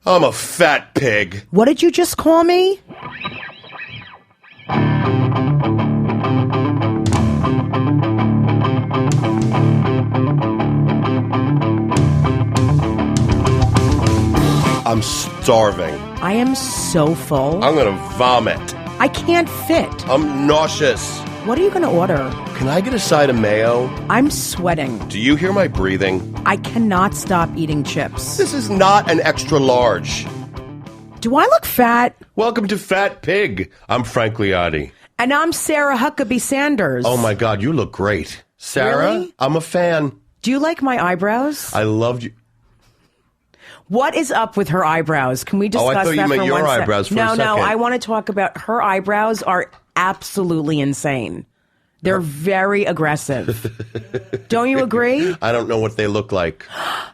I'm a fat pig. What did you just call me? I'm starving. I am so full. I'm going to vomit. I can't fit. I'm nauseous. What are you going to order? Can I get a side of mayo? I'm sweating. Do you hear my breathing? I cannot stop eating chips. This is not an extra large. Do I look fat? Welcome to Fat Pig. I'm Frank Liotti. And I'm Sarah Huckabee Sanders. Oh my God, you look great. Sarah, Really? I'm a fan. Do you like my eyebrows? I loved you. What is up with her eyebrows? Can we discuss that for I thought you meant one your sec? eyebrows for a second. No, I want to talk about her eyebrows are absolutely insane. They're very aggressive. Don't you agree? I don't know what they look like.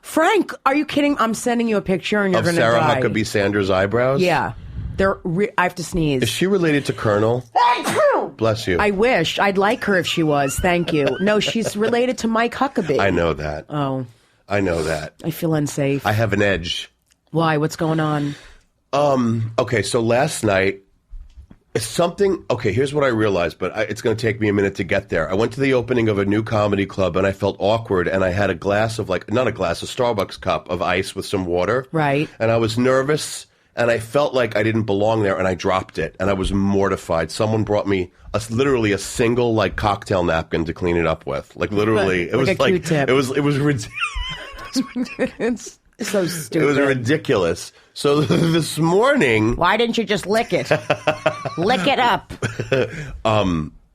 Frank, are you kidding? I'm sending you a picture and you're going to die. Of Sarah Huckabee Sanders' eyebrows? Yeah. I have to sneeze. Is she related to Colonel? Bless you. I wish. I'd like her if she was. Thank you. No, she's related to Mike Huckabee. I know that. Oh. I know that. I feel unsafe. I have an edge. Why? What's going on? Okay, so last night, here's what I realized, but it's going to take me a minute to get there. I went to the opening of a new comedy club, and I felt awkward, and I had a Starbucks cup of ice with some water. Right. And I was nervous, and I felt like I didn't belong there, and I dropped it, and I was mortified. Someone brought me literally a single, cocktail napkin to clean it up with. Literally. It was a Q-tip. It was ridiculous. It's so stupid. It was ridiculous. So this morning... Why didn't you just lick it? Lick it up.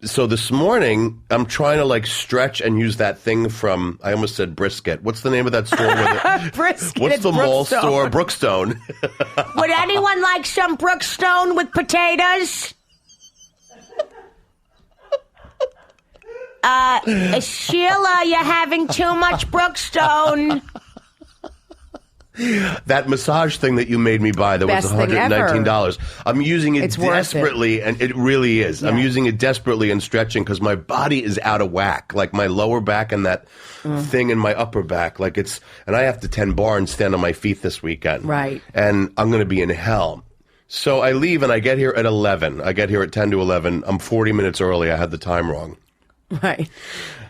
So this morning, I'm trying to stretch and use that thing from, I almost said brisket. What's the name of that store? Brisket. What's the mall store? Brookstone. Would anyone like some Brookstone with potatoes? Sheila, you're having too much Brookstone. That massage thing that you made me buy that Best was $119. I'm using it desperately, and it really is. Yeah. I'm using it desperately and stretching because my body is out of whack. My lower back and that thing in my upper back. And I have to 10 bar and stand on my feet this weekend. Right. And I'm going to be in hell. So I leave and I get here at 11. I get here at 10 to 11. I'm 40 minutes early. I had the time wrong. Right.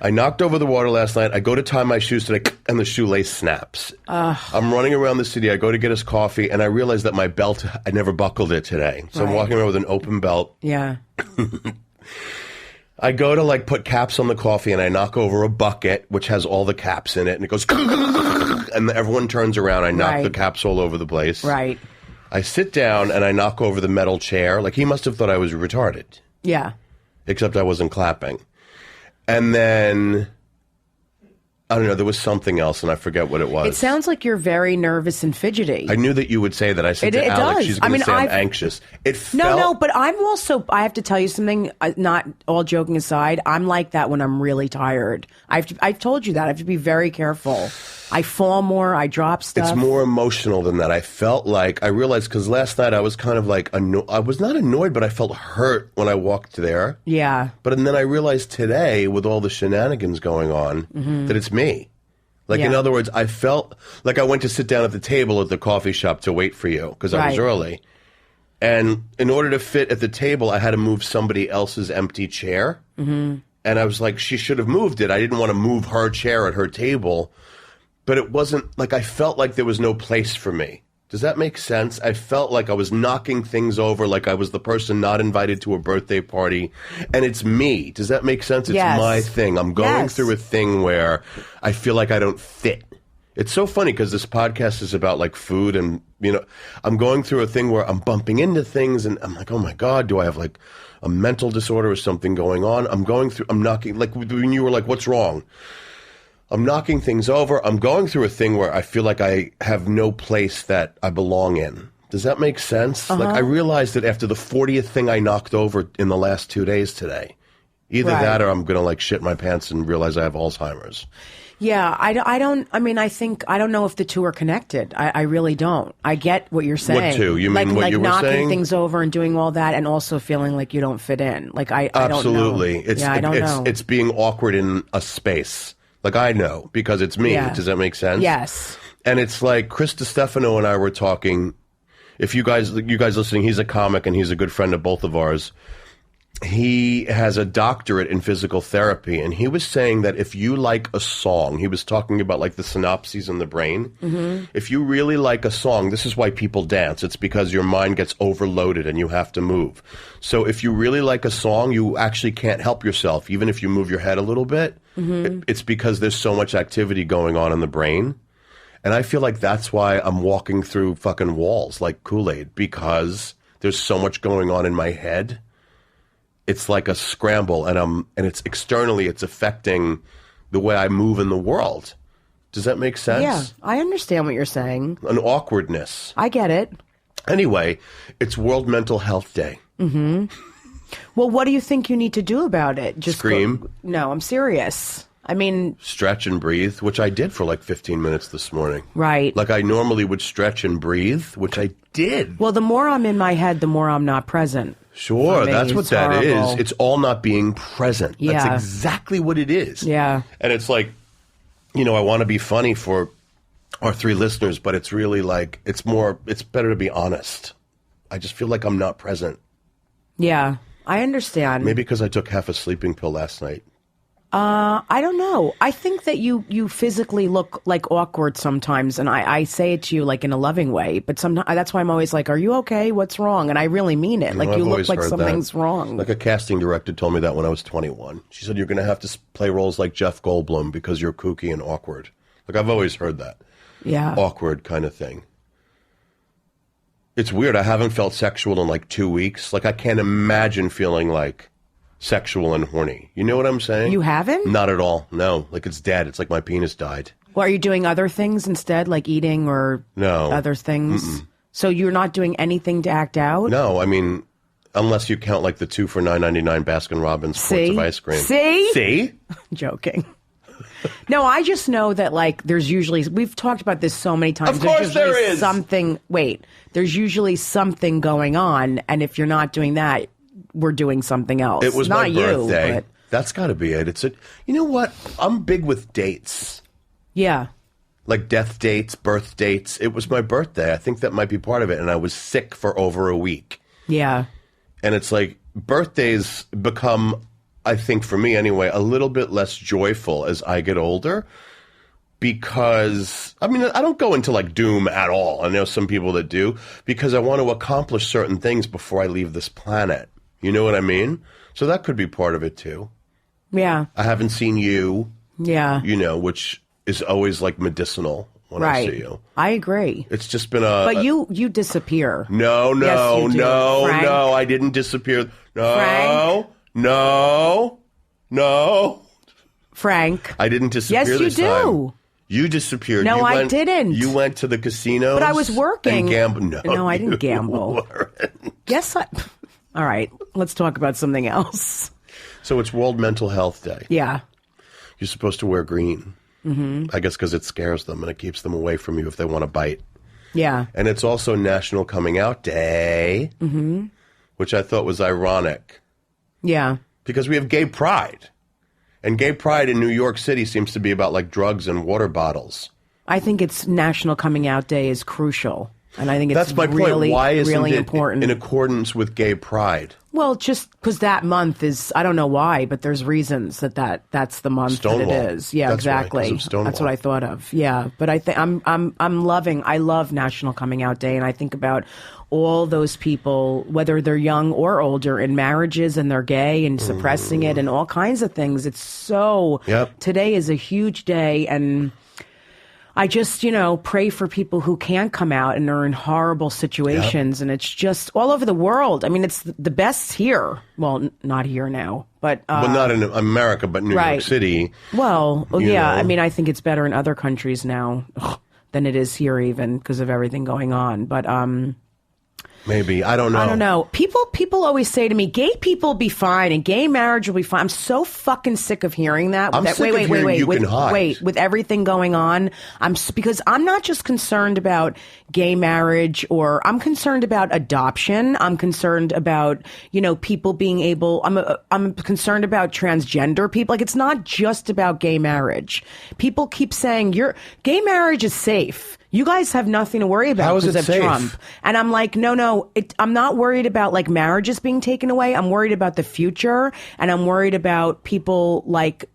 I knocked over the water last night. I go to tie my shoes today, and the shoelace snaps. I'm running around the city. I go to get us coffee, and I realize that my belt, I never buckled it today. So I'm walking around with an open belt. Yeah. I go to, put caps on the coffee, and I knock over a bucket, which has all the caps in it, and it goes, and everyone turns around. I knock the caps all over the place. Right. I sit down, and I knock over the metal chair. He must have thought I was retarded. Yeah. Except I wasn't clapping. And then, I don't know, there was something else, and I forget what it was. It sounds like you're very nervous and fidgety. I knew that you would say that. I said to Alex, she's going to say I'm anxious. No, but I'm also, I have to tell you something, not all joking aside, I'm like that when I'm really tired. I've told you that. I have to be very careful. I fall more, I drop stuff. It's more emotional than that. I felt I realized, because last night I was kind of I was not annoyed, but I felt hurt when I walked there. Yeah. But then I realized today, with all the shenanigans going on, that it's me. In other words, I felt like I went to sit down at the table at the coffee shop to wait for you, because I was early. And in order to fit at the table, I had to move somebody else's empty chair. Mm-hmm. And I was like, she should have moved it. I didn't want to move her chair at her table. But it wasn't I felt like there was no place for me. Does that make sense? I felt like I was knocking things over, like I was the person not invited to a birthday party. And it's me. Does that make sense? It's my thing. I'm going through a thing where I feel like I don't fit. It's so funny because this podcast is about food and, I'm going through a thing where I'm bumping into things and I'm like, oh my God, do I have a mental disorder or something going on? I'm knocking, when you were like, what's wrong? I'm knocking things over. I'm going through a thing where I feel like I have no place that I belong in. Does that make sense? I realized that after the 40th thing I knocked over in the last 2 days today. Either that or I'm going to shit my pants and realize I have Alzheimer's. Yeah, I don't know if the two are connected. I really don't. I get what you're saying. What two? You mean what you were saying? Knocking things over and doing all that and also feeling like you don't fit in. I don't know. Absolutely. I don't know. It's being awkward in a space. I know, because it's me. Yeah. Does that make sense? Yes. And it's like Chris DiStefano and I were talking. If you guys listening, he's a comic and he's a good friend of both of ours. He has a doctorate in physical therapy, and he was saying that if you like a song, he was talking about like the synapses in the brain. Mm-hmm. If you really like a song, this is why people dance. It's because your mind gets overloaded and you have to move. So if you really like a song, you actually can't help yourself, even if you move your head a little bit. Mm-hmm. It's because there's so much activity going on in the brain. And I feel like that's why I'm walking through fucking walls like Kool-Aid, because there's so much going on in my head. It's like a scramble, and it's externally, it's affecting the way I move in the world. Does that make sense? Yeah, I understand what you're saying. An awkwardness. I get it. Anyway, it's World Mental Health Day. Mm-hmm. Well, what do you think you need to do about it? Just scream? No, I'm serious. I mean... Stretch and breathe, which I did for like 15 minutes this morning. Right. Like I normally would stretch and breathe, which I did. Well, the more I'm in my head, the more I'm not present. Sure, that's what that horrible. is. It's all not being present. Yeah. That's exactly what it is. Yeah. And it's like, I want to be funny for our 3 listeners, but it's really like, it's better to be honest. I just feel like I'm not present. Yeah, I understand. Maybe because I took half a sleeping pill last night. I don't know. I think that you physically look like awkward sometimes, and I say it to you like in a loving way, but sometimes that's why I'm always like, are you okay? What's wrong? And I really mean it. Like, you look like something's wrong. Like a casting director told me that when I was 21. She said, you're going to have to play roles like Jeff Goldblum because you're kooky and awkward. Like, I've always heard that. Yeah. Awkward kind of thing. It's weird. I haven't felt sexual in like 2 weeks. Like, I can't imagine feeling like sexual and horny. You know what I'm saying? You haven't? Not at all. No. Like, it's dead. It's like my penis died. Well, are you doing other things instead, like eating or no other things? Mm-mm. So you're not doing anything to act out? No, I mean, unless you count like the 2 for $9.99 Baskin-Robbins quarts of ice cream. See? Joking. No, I just know that like there's usually, we've talked about this so many times. Of course there is. There's usually something going on, and if you're not doing that, we're doing something else. It was not my birthday. You, but... That's got to be it. You know what? I'm big with dates. Yeah. Like death dates, birth dates. It was my birthday. I think that might be part of it. And I was sick for over a week. Yeah. And it's like birthdays become, I think for me anyway, a little bit less joyful as I get older. Because, I mean, I don't go into like doom at all. I know some people that do. Because I want to accomplish certain things before I leave this planet. You know what I mean? So that could be part of it too. Yeah. I haven't seen you. Yeah. Which is always like medicinal when I see you. I agree. It's just been But you disappear. No, yes, no, I didn't disappear. No, no. Frank. I didn't disappear this time. Yes, you do. You disappeared. No, I didn't. You went to the casino. But I was working. And gambled. No, I didn't gamble. Yes, all right, let's talk about something else. So it's World Mental Health Day. Yeah. You're supposed to wear green. Mm-hmm. I guess because it scares them and it keeps them away from you if they want to bite. Yeah. And it's also National Coming Out Day, which I thought was ironic. Yeah. Because we have Gay Pride. And Gay Pride in New York City seems to be about like drugs and water bottles. I think it's National Coming Out Day is crucial. And I think it's That's my really, point. Why isn't really it important. In accordance with Gay Pride? Well, just because that month is, I don't know why, but there's reasons that's the month Stonewall. that it is. Yeah, That's exactly. Right, that's what I thought of. Yeah, but I think I love National Coming Out Day, and I think about all those people, whether they're young or older, in marriages and they're gay and suppressing it and all kinds of things. It's so. Yep. Today is a huge day, and I just, pray for people who can't come out and are in horrible situations. Yep. And it's just all over the world. I mean, it's the best here. Well, not here now, but... well, not in America, but New York City. Well, yeah. I mean, I think it's better in other countries now than it is here even because of everything going on. But Maybe. I don't know. I don't know. People always say to me, gay people will be fine and gay marriage will be fine. I'm so fucking sick of hearing that. I'm sick of hearing you can hide. With everything going on, because I'm not just concerned about gay marriage, or I'm concerned about adoption. I'm concerned about, people being able, I'm concerned about transgender people. Like, it's not just about gay marriage. People keep saying gay marriage is safe. You guys have nothing to worry about because of safe? Trump. And I'm like, no, I'm not worried about like marriages being taken away. I'm worried about the future, and I'm worried about people like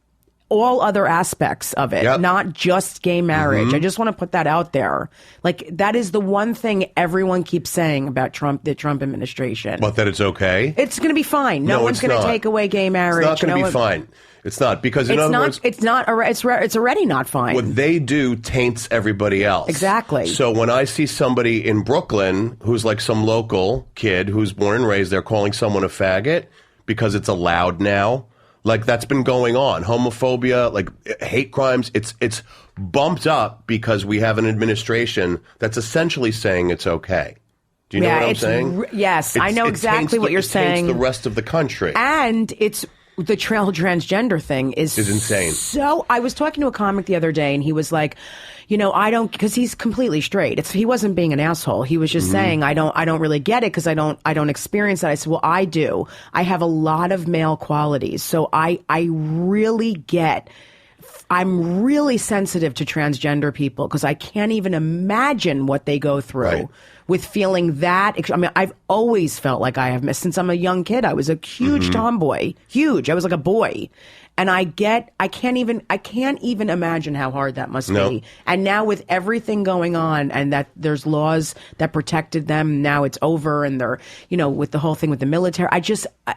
all other aspects of it, not just gay marriage. I just want to put that out there. Like, that is the one thing everyone keeps saying about Trump, the Trump administration. What, that it's okay? It's going to be fine. No one's going to take away gay marriage. It's not going to be fine. It's not, because in other words, it's already not fine. What they do taints everybody else. Exactly. So when I see somebody in Brooklyn who's like some local kid who's born and raised there calling someone a faggot because it's allowed now, like, that's been going on. Homophobia, like hate crimes, it's bumped up because we have an administration that's essentially saying it's okay. Do you know what I'm saying? Yes, I know exactly what you're saying. It taints the rest of the country. And it's the transgender thing is insane. So I was talking to a comic the other day, and he was like, I don't, because he's completely straight. He wasn't being an asshole. He was just saying, I don't really get it because I don't experience that. I said, well, I do. I have a lot of male qualities. So I really get, I'm really sensitive to transgender people because I can't even imagine what they go through with feeling that. I mean, I've always felt like I have missed since I'm a young kid. I was a huge tomboy, huge. I was like a boy. And I can't even imagine how hard that must be. And now with everything going on, and that there's laws that protected them, now it's over, and they're, with the whole thing with the military,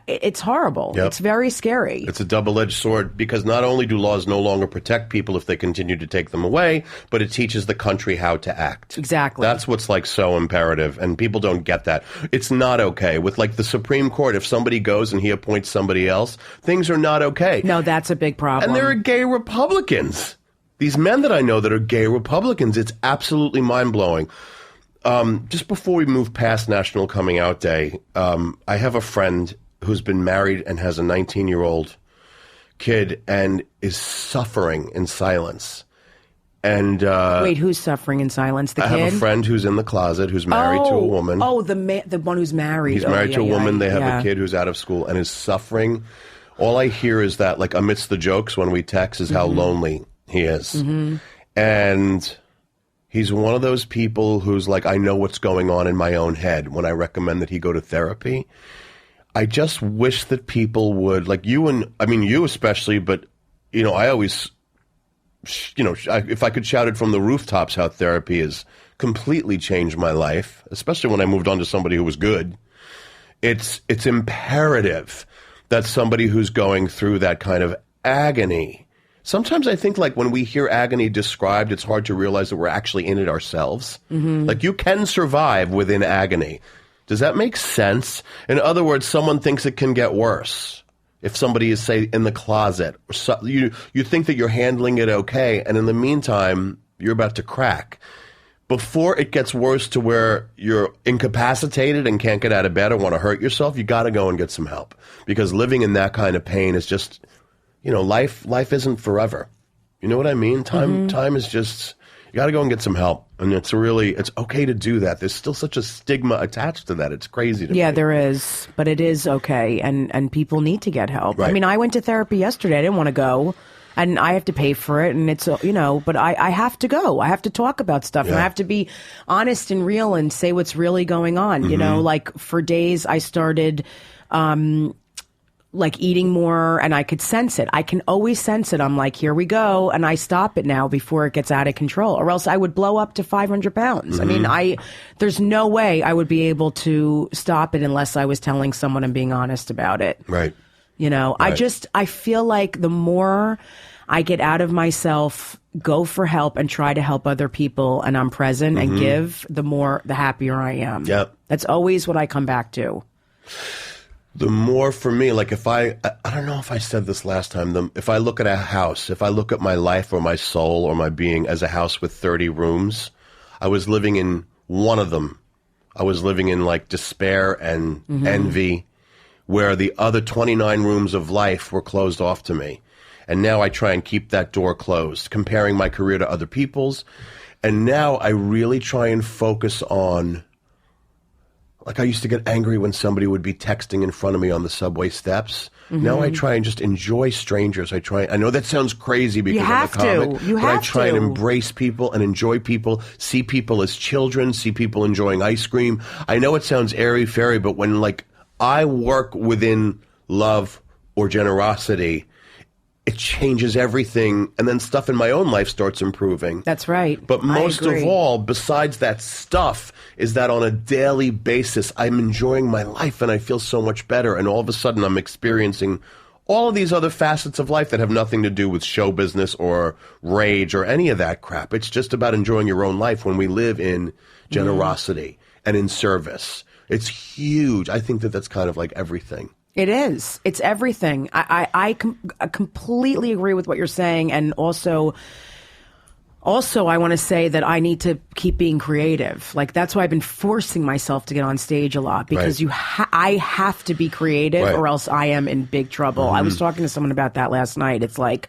it's horrible. Yep. It's very scary. It's a double-edged sword, because not only do laws no longer protect people if they continue to take them away, but it teaches the country how to act. Exactly. That's what's like so imperative, and people don't get that. It's not okay. With like the Supreme Court, if somebody goes and he appoints somebody else, things are not okay. No, that's a big problem. And there are gay Republicans. These men that I know that are gay Republicans, it's absolutely mind-blowing. Just before we move past National Coming Out Day, I have a friend who's been married and has a 19-year-old kid and is suffering in silence. And wait, who's suffering in silence? The kid? I have a friend who's in the closet who's married to a woman. Oh, the one who's married. He's married to a woman. They have a kid who's out of school and is suffering. All I hear is that, like, amidst the jokes when we text, is how lonely he is. And he's one of those people who's like, I know what's going on in my own head when I recommend that he go to therapy. I just wish that people would, like you especially, but, I always, if I could shout it from the rooftops how therapy has completely changed my life, especially when I moved on to somebody who was good. It's imperative that somebody who's going through that kind of agony. Sometimes I think, like, when we hear agony described, it's hard to realize that we're actually in it ourselves. Like, you can survive within agony. Does that make sense? In other words, someone thinks it can get worse. If somebody is, say, in the closet, you think that you're handling it okay, and in the meantime, you're about to crack. Before it gets worse to where you're incapacitated and can't get out of bed or want to hurt yourself, you got to go and get some help. Because living in that kind of pain is just, life isn't forever. You know what I mean? Time is just, you got to go and get some help. And it's okay to do that. There's still such a stigma attached to that. It's crazy to me. Yeah, there is. But it is okay. And people need to get help. Right. I mean, I went to therapy yesterday. I didn't want to go. And I have to pay for it, and it's, but I have to go. I have to talk about stuff, and I have to be honest and real and say what's really going on. Like, for days I started, like, eating more, and I could sense it. I can always sense it. I'm like, here we go. And I stop it now before it gets out of control, or else I would blow up to 500 pounds. I mean, there's no way I would be able to stop it unless I was telling someone and being honest about it. Right. Right. I feel like the more I get out of myself, go for help, and try to help other people, and I'm present and give, the happier I am. Yep. That's always what I come back to. The more, for me, like, if I don't know if I said this last time, if I look at a house, if I look at my life or my soul or my being as a house with 30 rooms, I was living in one of them I was living in like despair and envy, where the other 29 rooms of life were closed off to me. And now I try and keep that door closed, comparing my career to other people's. And now I really try and focus on, like I used to get angry when somebody would be texting in front of me on the subway steps. Now I try and just enjoy strangers. I know that sounds crazy because I'm a comic, but I try and embrace people and enjoy people, see people as children, see people enjoying ice cream. I know it sounds airy-fairy, but when like I work within love or generosity, it changes everything, and then stuff in my own life starts improving. That's right. But most of all, besides that stuff, is that on a daily basis, I'm enjoying my life, and I feel so much better, and all of a sudden I'm experiencing all of these other facets of life that have nothing to do with show business or rage or any of that crap. It's just about enjoying your own life when we live in generosity and in service. It's huge. I think that that's kind of like everything. It is. It's everything. I completely agree with what you're saying. And also I want to say that I need to keep being creative. Like, that's why I've been forcing myself to get on stage a lot, because I have to be creative or else I am in big trouble. I was talking to someone about that last night. It's like,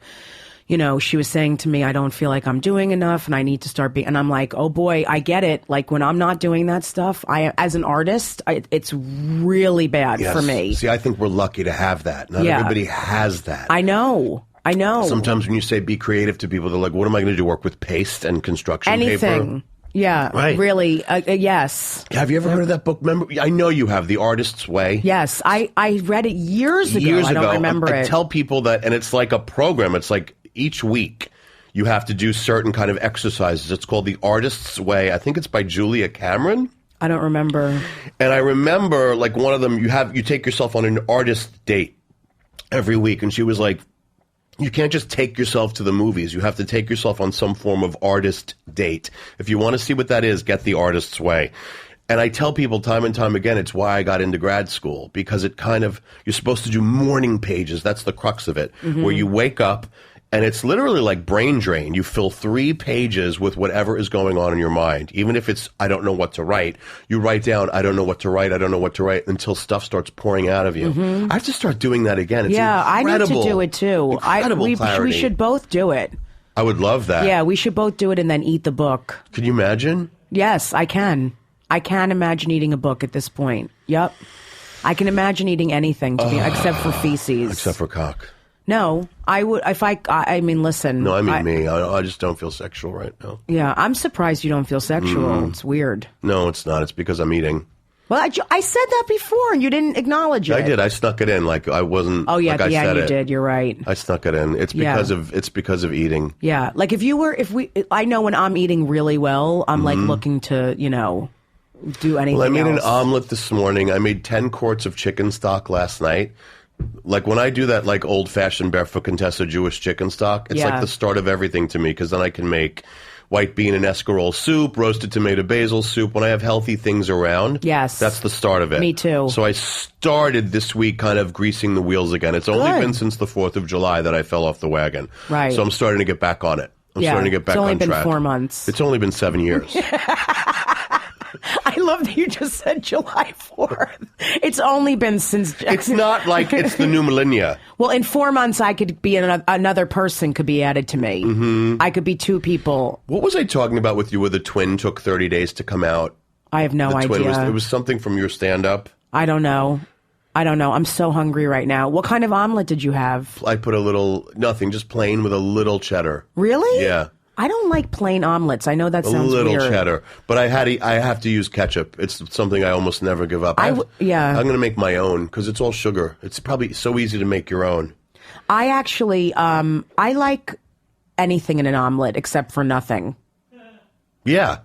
you know, she was saying to me, I don't feel like I'm doing enough and I need to start being, and I'm like, oh boy, I get it. Like, when I'm not doing that stuff, as an artist, it's really bad for me. See, I think we're lucky to have that. Not everybody has that. I know. Sometimes when you say be creative to people, they're like, what am I going to do? Work with paste and construction paper? Anything. Yeah, really. Yes. Have you ever heard of that book? Remember, I know you have, The Artist's Way. Yes, I read it years ago. I don't remember it. I tell people that, and it's like a program. It's like each week you have to do certain kind of exercises. It's called The Artist's Way. I think it's by Julia Cameron. I don't remember. And I remember, like, one of them, you take yourself on an artist date every week, and she was like, you can't just take yourself to the movies. You have to take yourself on some form of artist date. If you want to see what that is, get The Artist's Way. And I tell people time and time again, it's why I got into grad school, because it kind of, you're supposed to do morning pages. That's the crux of it, where you wake up, and it's literally like brain drain. You fill 3 pages with whatever is going on in your mind. Even if it's, I don't know what to write, you write down, I don't know what to write, until stuff starts pouring out of you. I have to start doing that again. It's I need to do it too. We should both do it. I would love that. Yeah, we should both do it and then eat the book. Can you imagine? Yes, I can. I can imagine eating a book at this point. Yep. I can imagine eating anything except for feces. Except for cock. No, I would, I mean, listen. No, I mean me. I just don't feel sexual right now. Yeah, I'm surprised you don't feel sexual. It's weird. No, it's not. It's because I'm eating. Well, I said that before and you didn't acknowledge it. I did. I snuck it in like I wasn't. Oh, yeah, like I said you did. You're right. I snuck it in. It's because of eating. Yeah, like I know when I'm eating really well, I'm like looking to, do anything Well, I made else. an omelet this morning. I made 10 quarts of chicken stock last night. Like, when I do that, like, old-fashioned barefoot Contessa Jewish chicken stock, it's like the start of everything to me, because then I can make white bean and escarole soup, roasted tomato basil soup. When I have healthy things around, that's the start of it. Me too. So I started this week kind of greasing the wheels again. It's only been since the 4th of July that I fell off the wagon. Right. So I'm starting to get back on it. I'm starting to get back on track. It's only been 4 months. It's only been 7 years. I love that you just said July 4th. It's only been since... It's not like it's the new millennia. Well, in 4 months, I could be another person could be added to me. I could be 2 people. What was I talking about with you where the twin took 30 days to come out? I have no idea. It was something from your stand-up. I don't know. I'm so hungry right now. What kind of omelet did you have? I put nothing, just plain with a little cheddar. Really? Yeah. I don't like plain omelets. I know that sounds weird. A little cheddar. But I have to use ketchup. It's something I almost never give up. I'm going to make my own because it's all sugar. It's probably so easy to make your own. I actually, I like anything in an omelet except for nothing. Yeah.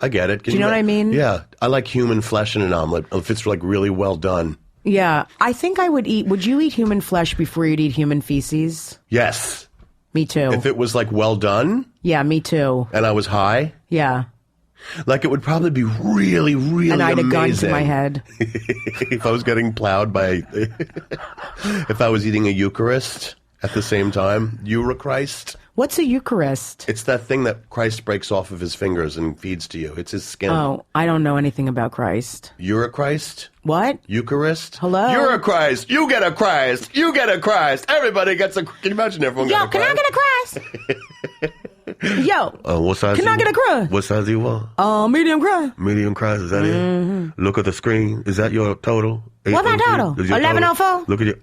I get it. Do you know what I mean? Yeah. I like human flesh in an omelet if it's like really well done. Yeah. I think I would you eat human flesh before you'd eat human feces? Yes. Me too. If it was like well done? Yeah, me too. And I was high? Yeah. Like it would probably be really, really amazing. And I had a gun to my head. If I was getting plowed by... if I was eating a Eucharist at the same time. Eucharist. What's a Eucharist? It's that thing that Christ breaks off of his fingers and feeds to you. It's his skin. Oh, I don't know anything about Christ. You're a Christ? What? Eucharist? Hello? You're a Christ. You get a Christ. You get a Christ. Everybody gets a... Can you imagine everyone getting a Christ? Yo, can I get a Christ? Yo. What size can I get a Christ? What size do you want? Medium Christ. Medium Christ. Is that it? Look at the screen. Is that your total? What's my total? 1104. Look at your...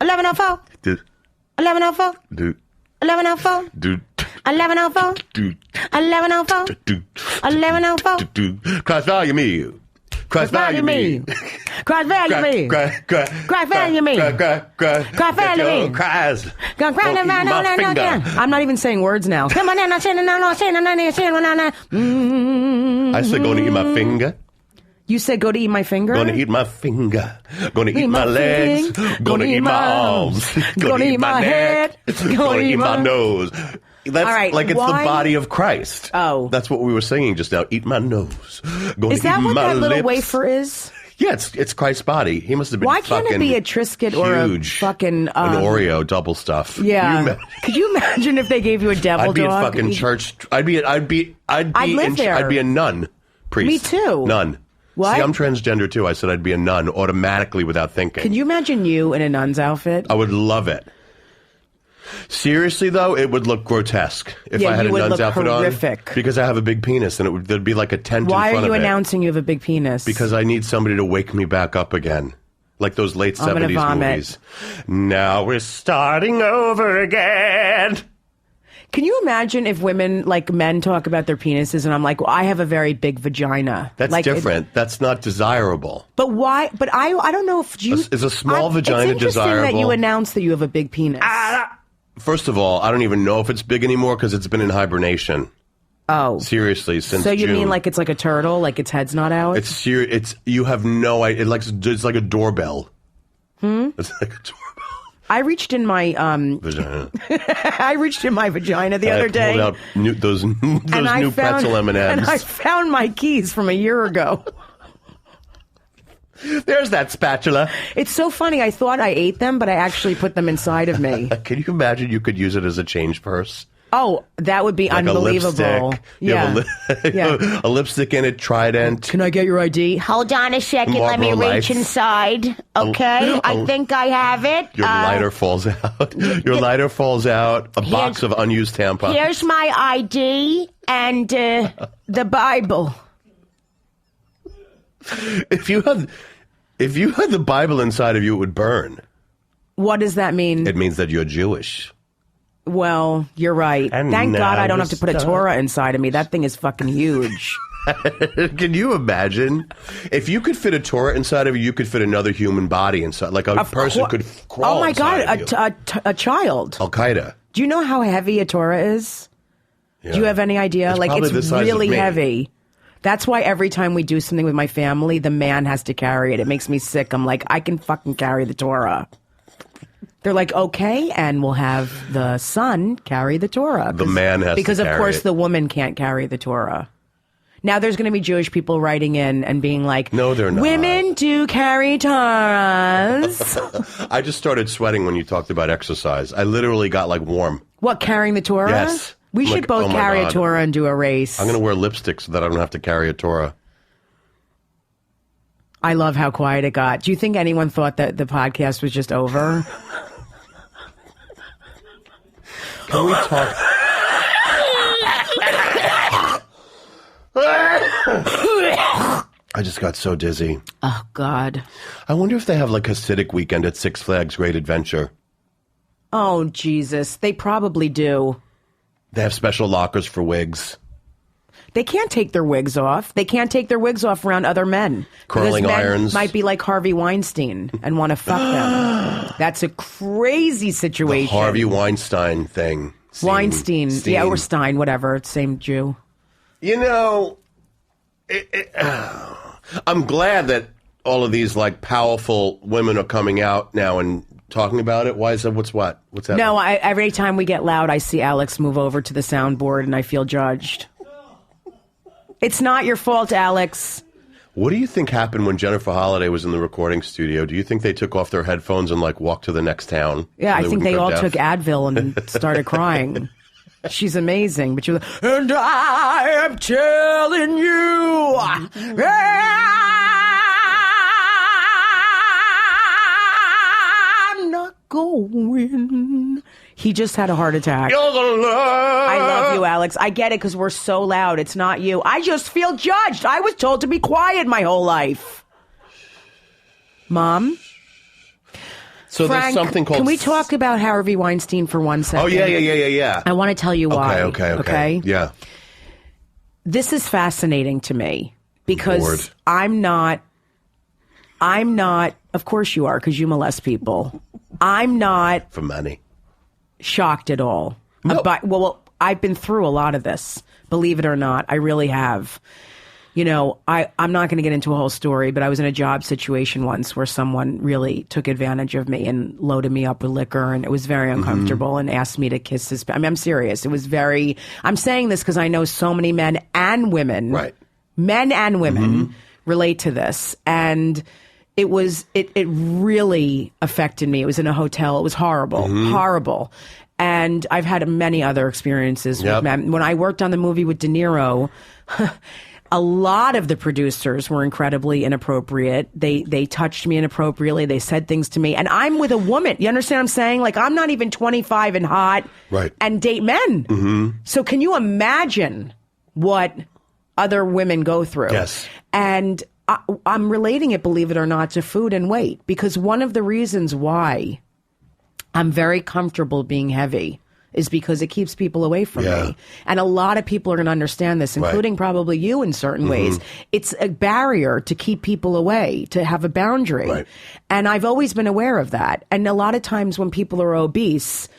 1104. Dude. 1104. Dude. 1104. Dude. 1104. Dude. 1104. Dude. 1104. Dude. Christ value me. Christ value me. Christ value me. Christ value me. Christ value me. Christ. I'm not even saying words now. I said, going to eat my finger. You said go to eat my finger? Gonna eat my finger. Gonna eat my legs. Gonna eat my arms. Gonna eat my head. Gonna eat my nose. That's right, like it's the body of Christ. Oh. That's what we were singing just now. Eat my nose. Gonna is that eat what my that little lips. wafer is? Yeah, it's Christ's body. He must have been Why can't it be a Triscuit or a fucking... an Oreo double stuff. Yeah. Could you imagine if they gave you a devil I'd be dog? in fucking church. I'd be a nun priest. Me too. Nun. What? See, I'm transgender too. I said I'd be a nun automatically without thinking. Can you imagine you in a nun's outfit? I would love it. Seriously, though, it would look grotesque if I had a nun's outfit horrific. on. Because I have a big penis, and there'd be like a tent in front of it. Why are you announcing you have a big penis? Because I need somebody to wake me back up again. Like those late 70s movies. Now we're starting over again. Can you imagine if women, like men, talk about their penises and I'm like, well, I have a very big vagina. That's like, different. That's not desirable. But why? But I don't know if you... Is a small vagina it's interesting desirable? That you announce that you have a big penis. First of all, I don't even know if it's big anymore because it's been in hibernation. Oh. Seriously, since So you June. mean like it's like a turtle, like its head's not out? It's you have no idea. It's like a doorbell. It's like a doorbell. I reached in my Vagina. I reached in my vagina the other day. I pulled out those new pretzel M&Ms. And I found my keys from a year ago. There's that spatula. It's so funny. I thought I ate them, but I actually put them inside of me. Can you imagine you could use it as a change purse? Oh, that would be like unbelievable. Yeah. A lipstick in it, Trident. Can I get your ID? Hold on a second. Let me reach inside. Okay. I think I have it. Your lighter falls out. Your lighter falls out. A box of unused tampons. Here's my ID and the Bible. If you had the Bible inside of you, it would burn. What does that mean? It means that you're Jewish. Well, you're right. And thank God I don't have to put a Torah inside of me. That thing is fucking huge. Can you imagine? If you could fit a Torah inside of you, you could fit another human body inside. Like a person could crawl. Oh my God, a child. Al Qaeda. Do you know how heavy a Torah is? Yeah. Do you have any idea? It's really heavy. That's why every time we do something with my family, the man has to carry it. It makes me sick. I'm like, I can fucking carry the Torah. They're like, okay, and we'll have the son carry the Torah. The man has to carry it. Because, of course, the woman can't carry the Torah. Now there's going to be Jewish people writing in and being like, no, they're not. Women do carry Torahs. I just started sweating when you talked about exercise. I literally got like warm. What, carrying the Torah? Yes. We should both carry a Torah and do a race. I'm going to wear lipstick so that I don't have to carry a Torah. I love how quiet it got. Do you think anyone thought that the podcast was just over? Can we talk? I just got so dizzy. Oh, God. I wonder if they have like Hasidic weekend at Six Flags Great Adventure. Oh, Jesus. They probably do. They have special lockers for wigs. They can't take their wigs off. They can't take their wigs off around other men. Curling irons. Might be like Harvey Weinstein and want to fuck them. That's a crazy situation. The Harvey Weinstein thing. Weinstein. Yeah, or Stein, whatever. Same Jew. You know, I'm glad that all of these like powerful women are coming out now and talking about it. Why is that? What's that? No, every time we get loud, I see Alex move over to the soundboard and I feel judged. It's not your fault, Alex. What do you think happened when Jennifer Holliday was in the recording studio? Do you think they took off their headphones and like walked to the next town? Yeah, I think they all took Advil and started crying. She's amazing. But you're like, and I am telling you, I'm not going. He just had a heart attack. You're the love. I love you, Alex. I get it because we're so loud. It's not you. I just feel judged. I was told to be quiet my whole life. Mom? So Frank, there's something called... Can we talk about Harvey Weinstein for 1 second? Oh, yeah. I want to tell you why. Okay. Yeah. This is fascinating to me because I'm not, of course you are, because you molest people. I'm not... For money. Shocked at all. No. Well, I've been through a lot of this, believe it or not. I really have. You know, I'm not going to get into a whole story, but I was in a job situation once where someone really took advantage of me and loaded me up with liquor, and it was very uncomfortable and asked me to kiss his... I mean, I'm serious. It was very... I'm saying this because I know so many men and women, men and women relate to this. And it really affected me. It was in a hotel. It was horrible, horrible. And I've had many other experiences with men. When I worked on the movie with De Niro... A lot of the producers were incredibly inappropriate. They touched me inappropriately. They said things to me. And I'm with a woman. You understand what I'm saying? Like, I'm not even 25 and hot and date men. So can you imagine what other women go through? Yes. And I'm relating it, believe it or not, to food and weight. Because one of the reasons why I'm very comfortable being heavy is because it keeps people away from me. And a lot of people are going to understand this, including probably you in certain ways. It's a barrier to keep people away, to have a boundary. And I've always been aware of that. And a lot of times when people are obese,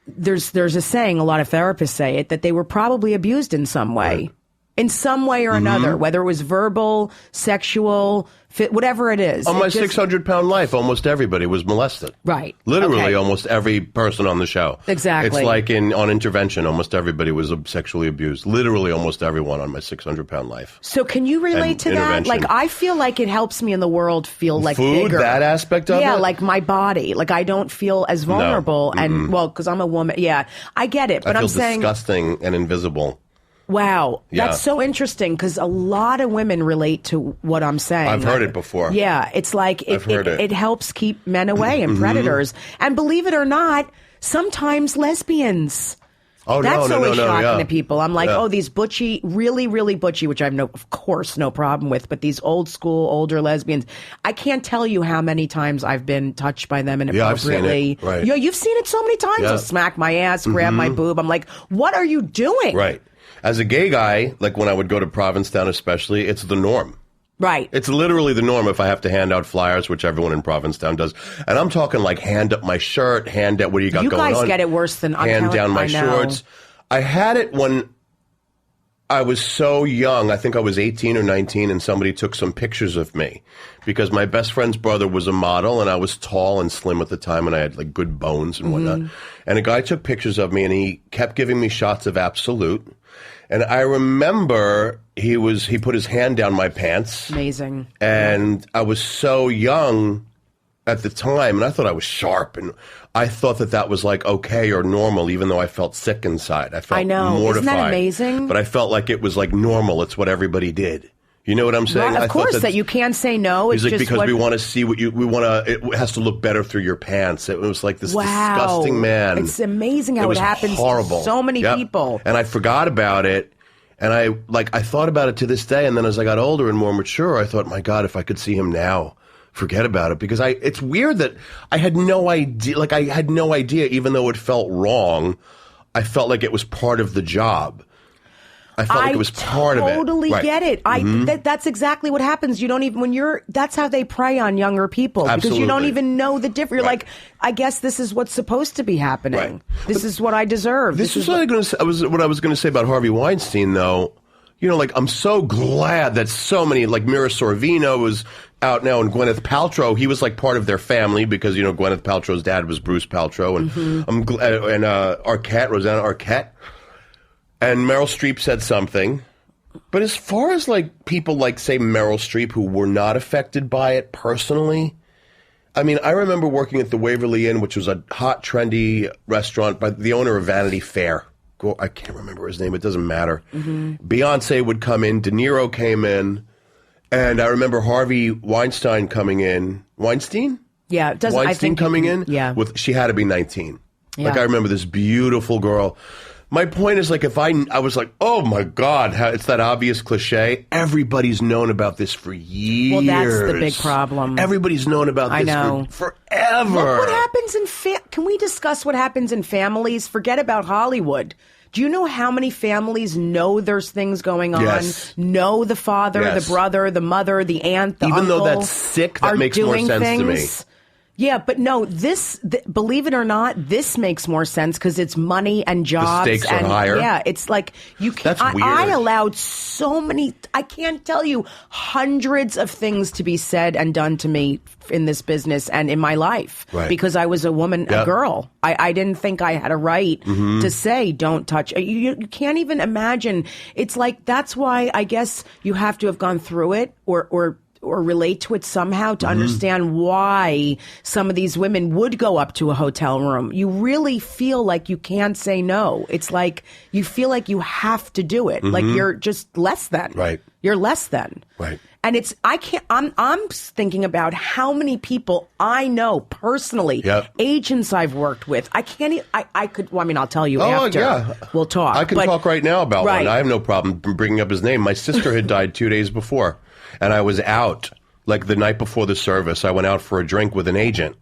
there's a saying, a lot of therapists say it, that they were probably abused in some way. In some way or another, whether it was verbal, sexual, whatever it is. On my 600-pound life, almost everybody was molested. Literally, almost every person on the show. Exactly. It's like on Intervention, almost everybody was sexually abused. Literally, almost everyone on my 600-pound life. So can you relate to that? Like, I feel like it helps me in the world feel like bigger. That aspect of it? Yeah, like my body. Like, I don't feel as vulnerable. And, well, because I'm a woman. Yeah, I get it. But I feel I'm saying... disgusting and invisible. Wow. That's so interesting because a lot of women relate to what I'm saying. I've heard it before. Yeah. It's like it helps keep men away and predators. And believe it or not, sometimes lesbians. Oh, That's always shocking to people. I'm like, these butchy, really, really butchy, which I have of course, no problem with, but these old school, older lesbians, I can't tell you how many times I've been touched by them inappropriately. Yeah, I've seen it. Yeah, you've seen it so many times. They'll smack my ass, grab my boob. I'm like, what are you doing? Right. As a gay guy, like when I would go to Provincetown especially, it's the norm. Right. It's literally the norm if I have to hand out flyers, which everyone in Provincetown does. And I'm talking like hand up my shirt, hand out what do you got going on. You guys get it worse than hand down my shorts. I had it when I was so young. I think I was 18 or 19, and somebody took some pictures of me because my best friend's brother was a model, and I was tall and slim at the time, and I had like good bones and whatnot. And a guy took pictures of me, and he kept giving me shots of Absolute. And I remember he put his hand down my pants. Amazing. And I was so young at the time, and I thought I was sharp, and I thought that was like okay or normal, even though I felt sick inside. I felt mortified. Isn't that amazing? But I felt like it was like normal. It's what everybody did. You know what I'm saying? Right, of course, that you can't say no. It's like, because we want to see what it has to look better through your pants. It was like this disgusting man. It's amazing how it happens horrible. to so many people. And I forgot about it. And I thought about it to this day. And then as I got older and more mature, I thought, my God, if I could see him now, forget about it. Because it's weird that I had no idea. Like, I had no idea, even though it felt wrong, I felt like it was part of the job. I felt like it was part of it. I totally get it. That's exactly what happens. You don't even, that's how they prey on younger people. Absolutely. Because you don't even know the difference. You're like, I guess this is what's supposed to be happening. This is what I deserve. This is what I was going to say about Harvey Weinstein, though. You know, like, I'm so glad that so many, like Mira Sorvino was out now, and Gwyneth Paltrow, he was like part of their family because, you know, Gwyneth Paltrow's dad was Bruce Paltrow, and I'm glad, and Rosanna Arquette. And Meryl Streep said something. But as far as, like, people like, say, Meryl Streep who were not affected by it personally, I mean, I remember working at the Waverly Inn, which was a hot, trendy restaurant by the owner of Vanity Fair. I can't remember his name. It doesn't matter. Beyonce would come in. De Niro came in. And I remember Harvey Weinstein coming in. Weinstein? Yeah, it doesn't. Weinstein I think coming in. Yeah, she had to be 19. Yeah. Like I remember this beautiful girl. My point is, like, if I was like, oh my God, it's that obvious cliche. Everybody's known about this for years. Well, that's the big problem. Everybody's known about this for forever. Look what happens in can we discuss what happens in families? Forget about Hollywood. Do you know how many families know there's things going on? Yes. Know the father, the brother, the mother, the aunt, the uncle. Even though that's sick, that makes more sense to me. Yeah, but no, believe it or not, this makes more sense because it's money and jobs. The stakes are higher. Yeah, it's like you can't. That's weird. I allowed so many, I can't tell you, hundreds of things to be said and done to me in this business and in my life because I was a woman, a girl. I didn't think I had a right to say, don't touch. You can't even imagine. It's like, that's why I guess you have to have gone through it or relate to it somehow to understand why some of these women would go up to a hotel room. You really feel like you can't say no. It's like you feel like you have to do it. Like you're just less than. Right. You're less than. Right. And I'm thinking about how many people I know personally, agents I've worked with. I can't, I'll tell you after. Yeah. We'll talk. I can talk right now about one. I have no problem bringing up his name. My sister had died 2 days before. And I was out, like the night before the service. I went out for a drink with an agent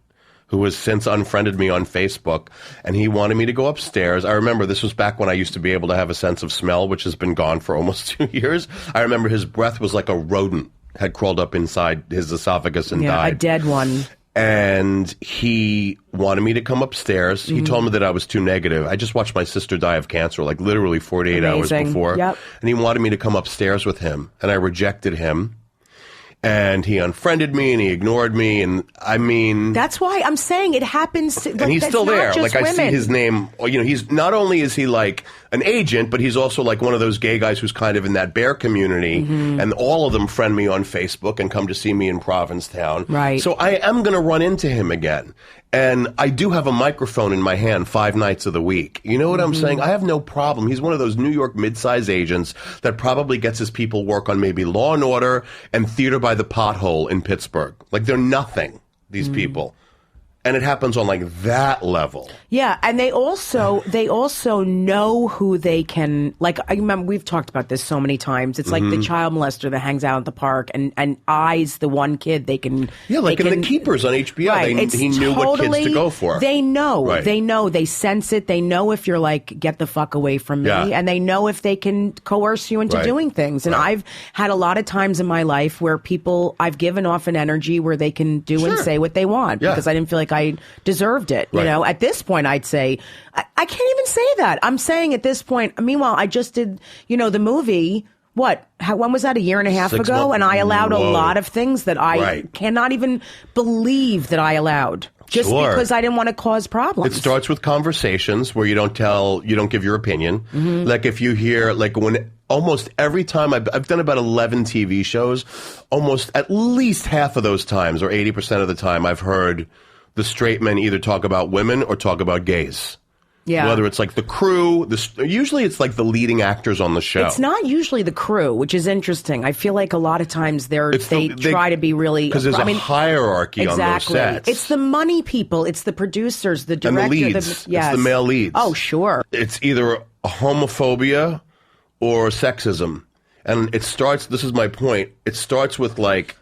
who has since unfriended me on Facebook. And he wanted me to go upstairs. I remember this was back when I used to be able to have a sense of smell, which has been gone for almost 2 years. I remember his breath was like a rodent had crawled up inside his esophagus and died. A dead one. And he wanted me to come upstairs. He told me that I was too negative. I just watched my sister die of cancer, like literally 48 hours before. Yep. And he wanted me to come upstairs with him. And I rejected him. And he unfriended me and he ignored me. And I mean... That's why I'm saying it happens. And he's still there. Like I see his name. You know, he's not only is he like an agent, but he's also like one of those gay guys who's kind of in that bear community. And all of them friend me on Facebook and come to see me in Provincetown. Right. So I am going to run into him again. And I do have a microphone in my hand 5 nights of the week. You know what I'm saying? I have no problem. He's one of those New York mid-size agents that probably gets his people work on maybe Law and Order and Theater by the Pothole in Pittsburgh. Like they're nothing, these people. And it happens on like that level. Yeah, and they also know who they can, like, I remember we've talked about this so many times. It's like the child molester that hangs out at the park and eyes the one kid they can. Yeah, like in The Keepers on HBO, right, he knew what kids to go for. They know. Right. They know. They sense it. They know if you're like, get the fuck away from me. Yeah. And they know if they can coerce you into doing things. And I've had a lot of times in my life where I've given off an energy where they can do and say what they want because I didn't feel like I deserved it. You know, at this point, I'd say, I can't even say that. I'm saying at this point, meanwhile, I just did, the movie. When was that? 1.5 years ago? 6 months. And I allowed a lot of things that I cannot even believe that I allowed. Just because I didn't want to cause problems. It starts with conversations where you don't give your opinion. Like if you hear, like when almost every time I've done about 11 TV shows, almost at least half of those times or 80% of the time I've heard the straight men either talk about women or talk about gays. Yeah. Whether it's like the crew, usually it's like the leading actors on the show. It's not usually the crew, which is interesting. I feel like a lot of times they try to be really... Because there's a hierarchy on those sets. It's the money people. It's the producers, the director. And the leads. It's the male leads. Oh, sure. It's either homophobia or sexism. And it starts, this is my point, it starts with like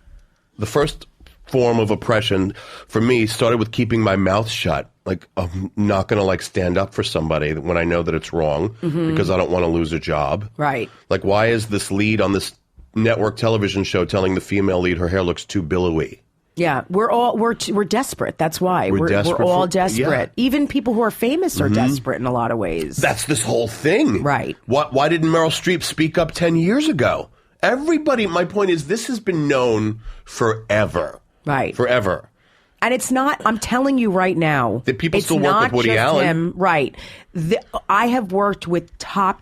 the first form of oppression for me started with keeping my mouth shut. Like, I'm not going to like stand up for somebody when I know that it's wrong because I don't want to lose a job. Right. Like, why is this lead on this network television show telling the female lead her hair looks too billowy? Yeah, we're desperate. That's why we're all desperate. Yeah. Even people who are famous are desperate in a lot of ways. That's this whole thing. Right. Why didn't Meryl Streep speak up 10 years ago? Everybody, my point is, this has been known forever. Right. Forever. And it's not, I'm telling you right now. That people still work with Woody Allen. Him, right. I have worked with top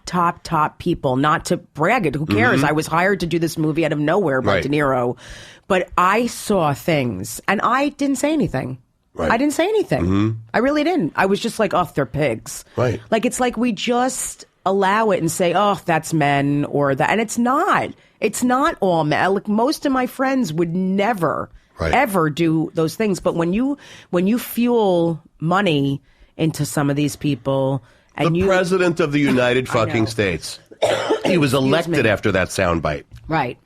people, not to brag it. Who cares? I was hired to do this movie out of nowhere by De Niro. But I saw things, and I didn't say anything. I didn't say anything. I really didn't. I was just like, oh, they're pigs. Right. Like, it's like we just allow it and say, oh, that's men or that. And it's not. It's not all men. Like, most of my friends would never, ever do those things. But when you fuel money into some of these people, and the president of the United fucking States, he was elected after that soundbite. Right.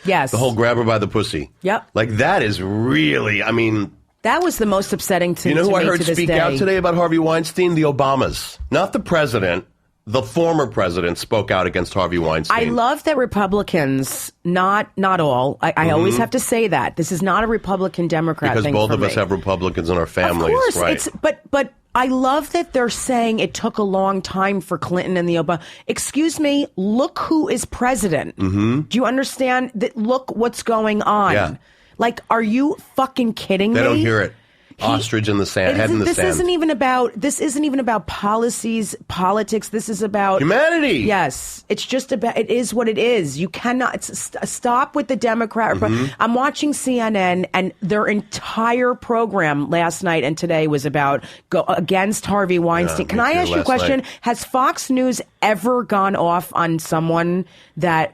Yes. The whole grab her by the pussy. Yep. Like, that is really, I mean... That was the most upsetting thing to me. You know who I heard to this speak day? out today about Harvey Weinstein? The Obamas. Not the president. The former president spoke out against Harvey Weinstein. I love that Republicans, not all, I always have to say that. This is not a Republican-Democrat thing because both of me. us have Republicans in our families. Of course, right. But I love that they're saying it took a long time for Clinton and the Obama. Excuse me, look who is president. Do you understand that? Look what's going on. Yeah. Like, are you fucking kidding me? They don't hear it. Ostrich in the sand, head in the sand. This isn't even about policies, politics. This is about humanity. Yes, it's just about. It is what it is. You cannot stop with the Democrat. I'm watching CNN, and their entire program last night and today was about against Harvey Weinstein. Can I ask you a question? Has Fox News ever gone off on someone that's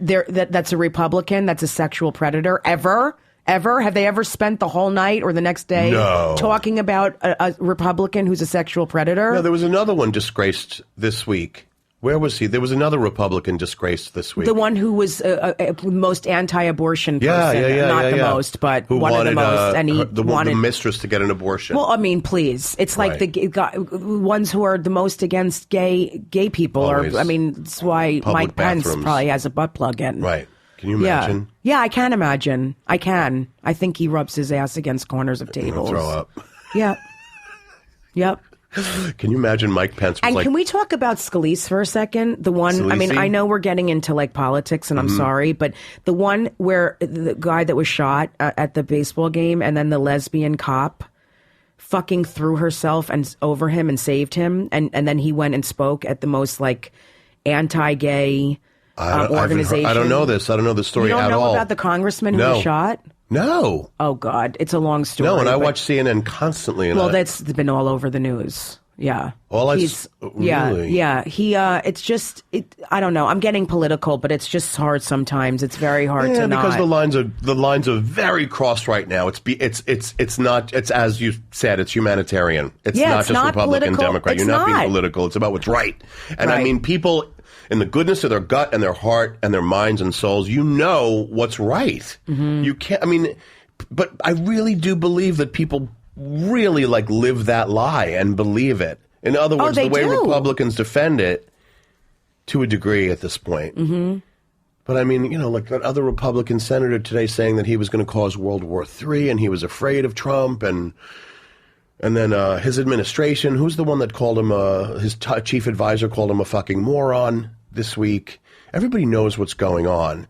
a Republican, that's a sexual predator? Ever? Have they ever spent the whole night or the next day talking about a Republican who's a sexual predator? No, there was another one disgraced this week. Where was he? There was another Republican disgraced this week. The one who was most anti-abortion person. Not the most, but who one wanted, of the most. And he wanted the mistress to get an abortion. Well, I mean, please. It's like the ones who are the most against gay people. Always. I mean, that's why Mike Pence probably has a butt plug in. Right. Can you imagine? Yeah, I can imagine. I can. I think he rubs his ass against corners of tables. Throw up. Yeah. Yep. Can you imagine Mike Pence was can we talk about Scalise for a second? The one, Scalise? I mean, I know we're getting into like politics and I'm sorry, but the one where the guy that was shot at the baseball game and then the lesbian cop fucking threw herself and over him and saved him. And then he went and spoke at the most like anti-gay organization. I don't know this. I don't know the story at all. You don't know about the congressman who was shot? No. Oh, God. It's a long story. No, and I watch CNN constantly. Well, that's been all over the news. Yeah. Really? Yeah. It's just, I don't know. I'm getting political, but it's just hard sometimes. It's very hard to not. Because the lines are very crossed right now. It's not, it's as you said, it's humanitarian. It's not just Republican, political. Democrat. You're not being political. It's about what's right. And I mean, people, in the goodness of their gut and their heart and their minds and souls, you know what's right. You can't, I mean, but I really do believe that people really like live that lie and believe it. In other words, the way Republicans defend it to a degree at this point. But I mean, you know, like that other Republican senator today saying that he was going to cause World War III and he was afraid of Trump and then his administration, who's the one that called him, his chief advisor called him a fucking moron this week. Everybody knows what's going on.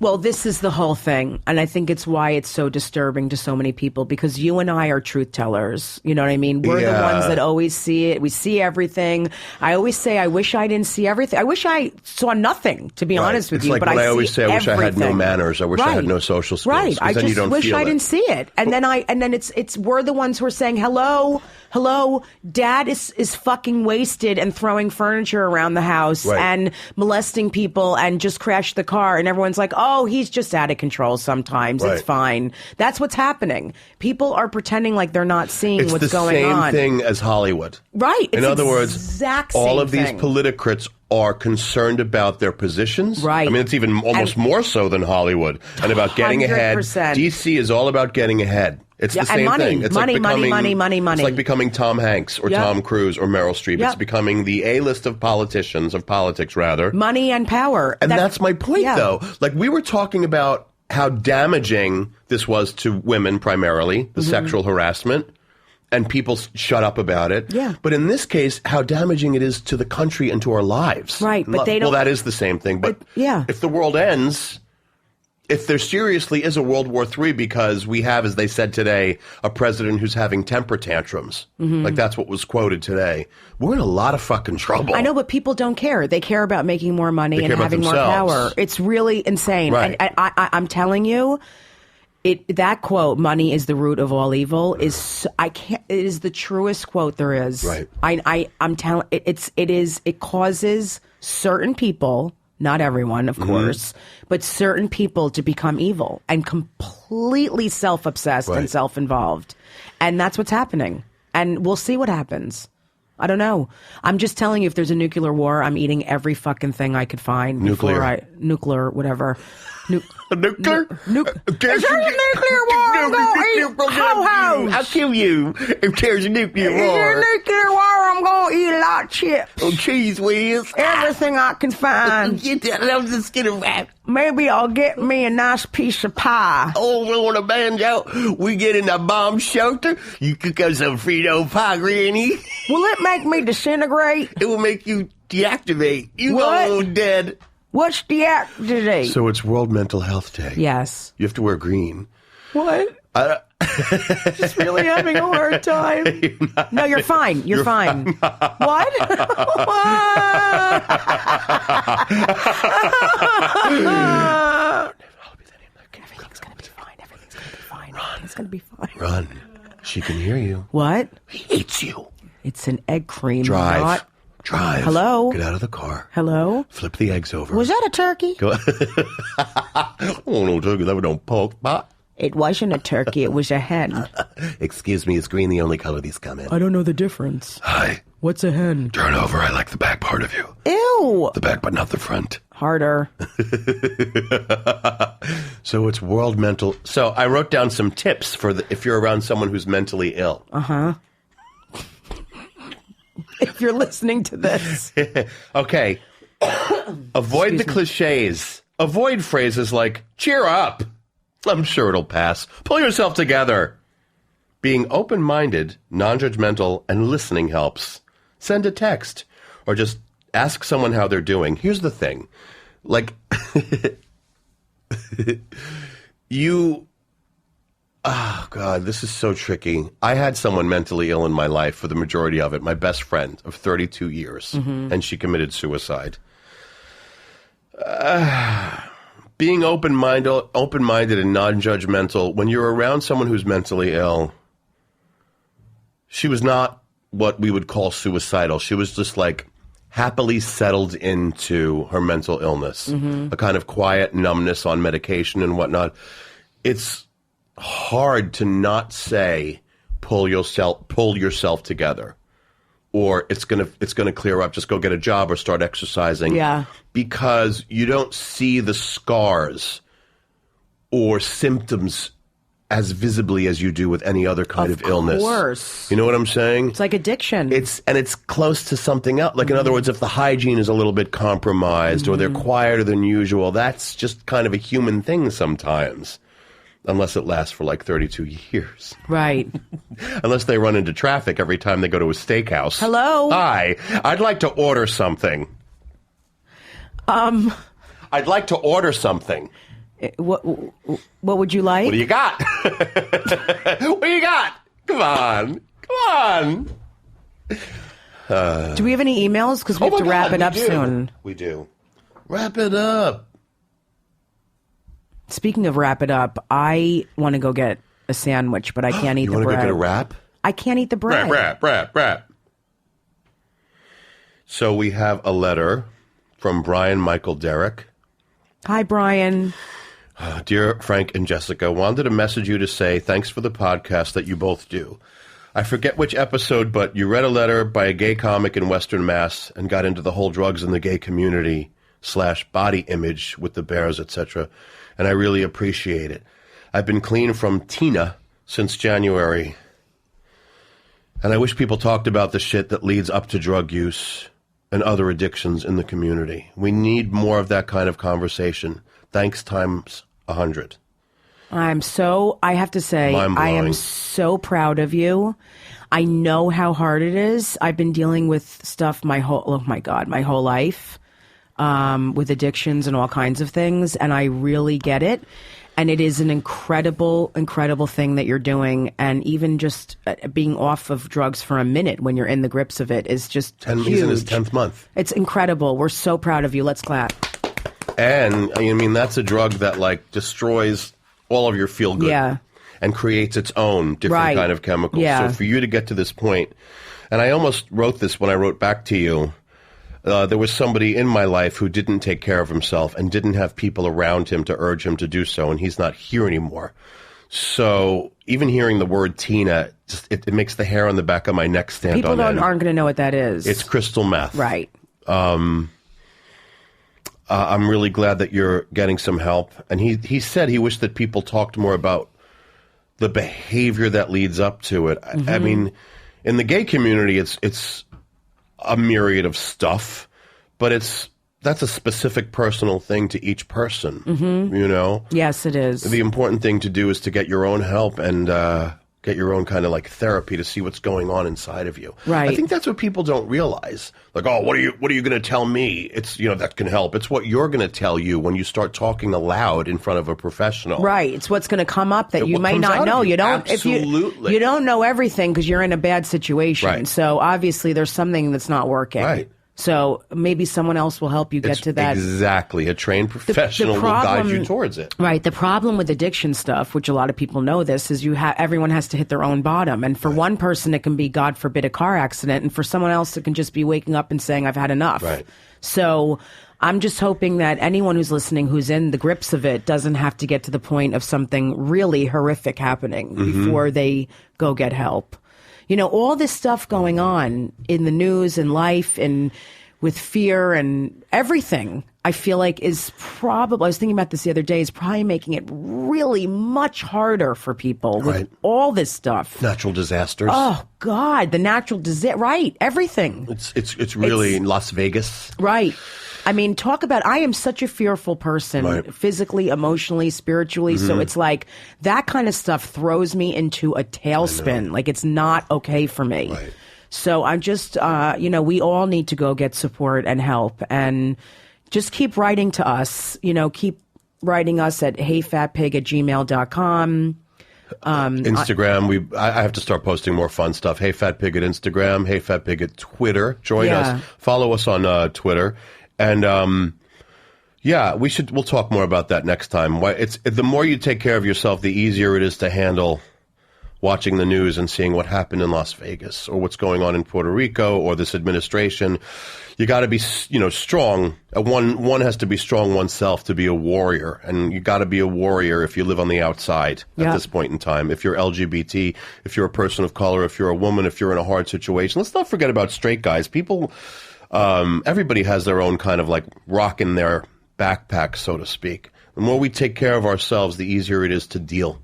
Well, this is the whole thing. And I think it's why it's so disturbing to so many people, because you and I are truth tellers. You know what I mean? We're the ones that always see it. We see everything. I always say, I wish I didn't see everything. I wish I saw nothing, to be honest with you. Like but I always say, I wish I had no manners. I wish I had no social skills. Right. I just wish I didn't see it. And then it's we're the ones who are saying, hello, dad is fucking wasted and throwing furniture around the house and molesting people and just crashed the car. And everyone's like, oh, he's just out of control sometimes. It's fine. That's what's happening. People are pretending like they're not seeing what's going on. It's the same thing as Hollywood. Right. In other words, all of these politicrats are concerned about their positions. Right. I mean, it's even almost more so than Hollywood. And about getting ahead. 100%. DC is all about getting ahead. It's the same thing. It's money. It's like becoming Tom Hanks or Tom Cruise or Meryl Streep. It's becoming the A-list of politics, rather. Money and power. And that's my point, though. Like, we were talking about how damaging this was to women primarily, the sexual harassment, and people shut up about it. Yeah. But in this case, how damaging it is to the country and to our lives. Right, but they don't... Well, that is the same thing. But if the world ends... If there seriously is a World War III because we have, as they said today, a president who's having temper tantrums, like that's what was quoted today, we're in a lot of fucking trouble. I know, but people don't care. They care about making more money and having more power. It's really insane. Right. And I'm telling you, that quote, "Money is the root of all evil," it is the truest quote there is. Right. I'm telling it causes certain people, not everyone, of course, but certain people to become evil and completely self-obsessed and self-involved. And that's what's happening. And we'll see what happens. I don't know. I'm just telling you, if there's a nuclear war, I'm eating every fucking thing I could find. Nuclear, whatever. Nuclear? If there's a nuclear war, I'm going to eat ho-hos. I'll kill you if there's a nuclear war. If there's a nuclear war, I'm going to eat a lot of chips. Oh, cheese whiz. Everything I can find. I'm just gonna rap. Maybe I'll get me a nice piece of pie. Oh, on a banjo. We get in the bomb shelter. You cook us some Frito pie, Granny. Will it make me disintegrate? It will make you deactivate. You What? go dead. What's deactivate? So it's World Mental Health Day. Yes. You have to wear green. What? Just really having a hard time. No, you're fine. You're fine. What? Everything's gonna be fine. Everything's gonna be fine. Everything's gonna be fine. Run. She can hear you. What? He hates you. It's an egg cream. Drive. Drive. Hello? Get out of the car. Hello? Flip the eggs over. Was that a turkey? Go. Oh, no turkey. That would don't poke. But It wasn't a turkey. It was a hen. excuse me, is green the only color these come in? I don't know the difference. Hi. What's a hen? Turn over. I like the back part of you. Ew. The back, but not the front. Harder. So it's World Mental. So I wrote down some tips for if you're around someone who's mentally ill. Uh-huh. If you're listening to this. Okay. Avoid the cliches. Avoid phrases like, cheer up. I'm sure it'll pass. Pull yourself together. Being open-minded, non-judgmental, and listening helps. Send a text. Or just ask someone how they're doing. Here's the thing. Like, oh, God, this is so tricky. I had someone mentally ill in my life for the majority of it, my best friend of 32 years, and she committed suicide. Being open-minded and non-judgmental, when you're around someone who's mentally ill, she was not what we would call suicidal. She was just like happily settled into her mental illness, a kind of quiet numbness on medication and whatnot. It's hard to not say, pull yourself together, or it's gonna clear up. Just go get a job or start exercising. Yeah, because you don't see the scars or symptoms as visibly as you do with any other kind of illness. Of course. You know what I'm saying? It's like addiction. It's close to something else. Like, in other words, if the hygiene is a little bit compromised or they're quieter than usual, that's just kind of a human thing sometimes. Unless it lasts for like 32 years. Right. Unless they run into traffic every time they go to a steakhouse. Hello? Hi. I'd like to order something. I'd like to order something. What would you like? What do you got? What do you got? Come on. Come on. Do we have any emails? Because we have to wrap it up soon. We do. Wrap it up. Speaking of wrap it up, I want to go get a sandwich, but I can't eat the bread. You want to go get a wrap? I can't eat the bread. Wrap. So we have a letter from Brian Michael Derrick. Hi, Brian. Dear Frank and Jessica, wanted to message you to say thanks for the podcast that you both do. I forget which episode, but you read a letter by a gay comic in Western Mass and got into the whole drugs in the gay community / body image with the bears, etc., and I really appreciate it. I've been clean from Tina since January, and I wish people talked about the shit that leads up to drug use and other addictions in the community. We need more of that kind of conversation. Thanks times 100. I have to say, I am so proud of you. I know how hard it is. I've been dealing with stuff my whole life, with addictions and all kinds of things, and I really get it. And it is an incredible, incredible thing that you're doing. And even just being off of drugs for a minute when you're in the grips of it is just huge. He's in his 10th month. It's incredible. We're so proud of you. Let's clap. And, I mean, that's a drug that, like, destroys all of your feel good. Yeah. And creates its own different kind of chemicals. Yeah. So for you to get to this point, and I almost wrote this when I wrote back to you, there was somebody in my life who didn't take care of himself and didn't have people around him to urge him to do so, and he's not here anymore. So even hearing the word Tina, just it makes the hair on the back of my neck stand People on end. aren't going to know what that is. It's crystal meth. Right. I'm really glad that you're getting some help. And he said he wished that people talked more about the behavior that leads up to it. I mean, in the gay community, it's a myriad of stuff, but that's a specific personal thing to each person, you know? Yes, it is. The important thing to do is to get your own help and get your own kind of like therapy to see what's going on inside of you. Right. I think that's what people don't realize. Like, oh, what are you going to tell me? It's, that can help. It's what you're going to tell you when you start talking aloud in front of a professional. Right. It's what's going to come up that you might not know. You don't. Absolutely. You don't know everything because you're in a bad situation. Right. So obviously there's something that's not working. Right. So maybe someone else will help you get to that. Exactly. A trained professional will guide you towards it. Right. The problem with addiction stuff, which a lot of people know this, is everyone has to hit their own bottom. And for one person, it can be, God forbid, a car accident. And for someone else, it can just be waking up and saying, I've had enough. Right. So I'm just hoping that anyone who's listening who's in the grips of it doesn't have to get to the point of something really horrific happening before they go get help. All this stuff going on in the news and life and with fear and everything, I feel like is probably, I was thinking about this the other day, is probably making it really much harder for people with all this stuff. Natural disasters. Oh, God, the natural disaster. Right, everything. It's really Las Vegas. Right. I mean, talk about, I am such a fearful person, physically, emotionally, spiritually. So it's like that kind of stuff throws me into a tailspin. Like it's not okay for me. Right. So I'm just, we all need to go get support and help and just keep writing to us, keep writing us at heyfatpig@gmail.com. Instagram, I have to start posting more fun stuff. Hey Fat Pig at Instagram, Hey Fat Pig at Twitter. Join us. Follow us on Twitter. And we'll talk more about that next time. The more you take care of yourself, the easier it is to handle watching the news and seeing what happened in Las Vegas or what's going on in Puerto Rico or this administration. You got to be, strong. One has to be strong oneself to be a warrior, and you got to be a warrior if you live on the outside at this point in time. If you're LGBT, if you're a person of color, if you're a woman, if you're in a hard situation. Let's not forget about straight guys. People. Everybody has their own kind of like rock in their backpack, so to speak. The more we take care of ourselves, the easier it is to deal.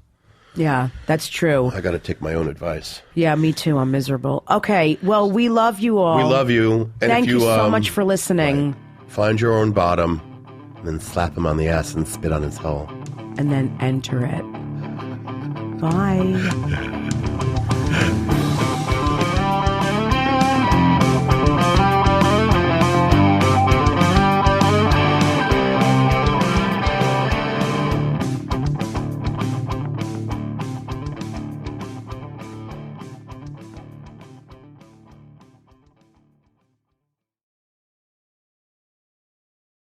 Yeah, that's true. I got to take my own advice. Yeah, me too. I'm miserable. Okay, well, we love you all. We love you. And Thank you so much for listening. Find your own bottom, and then slap him on the ass and spit on his hole. And then enter it. Bye.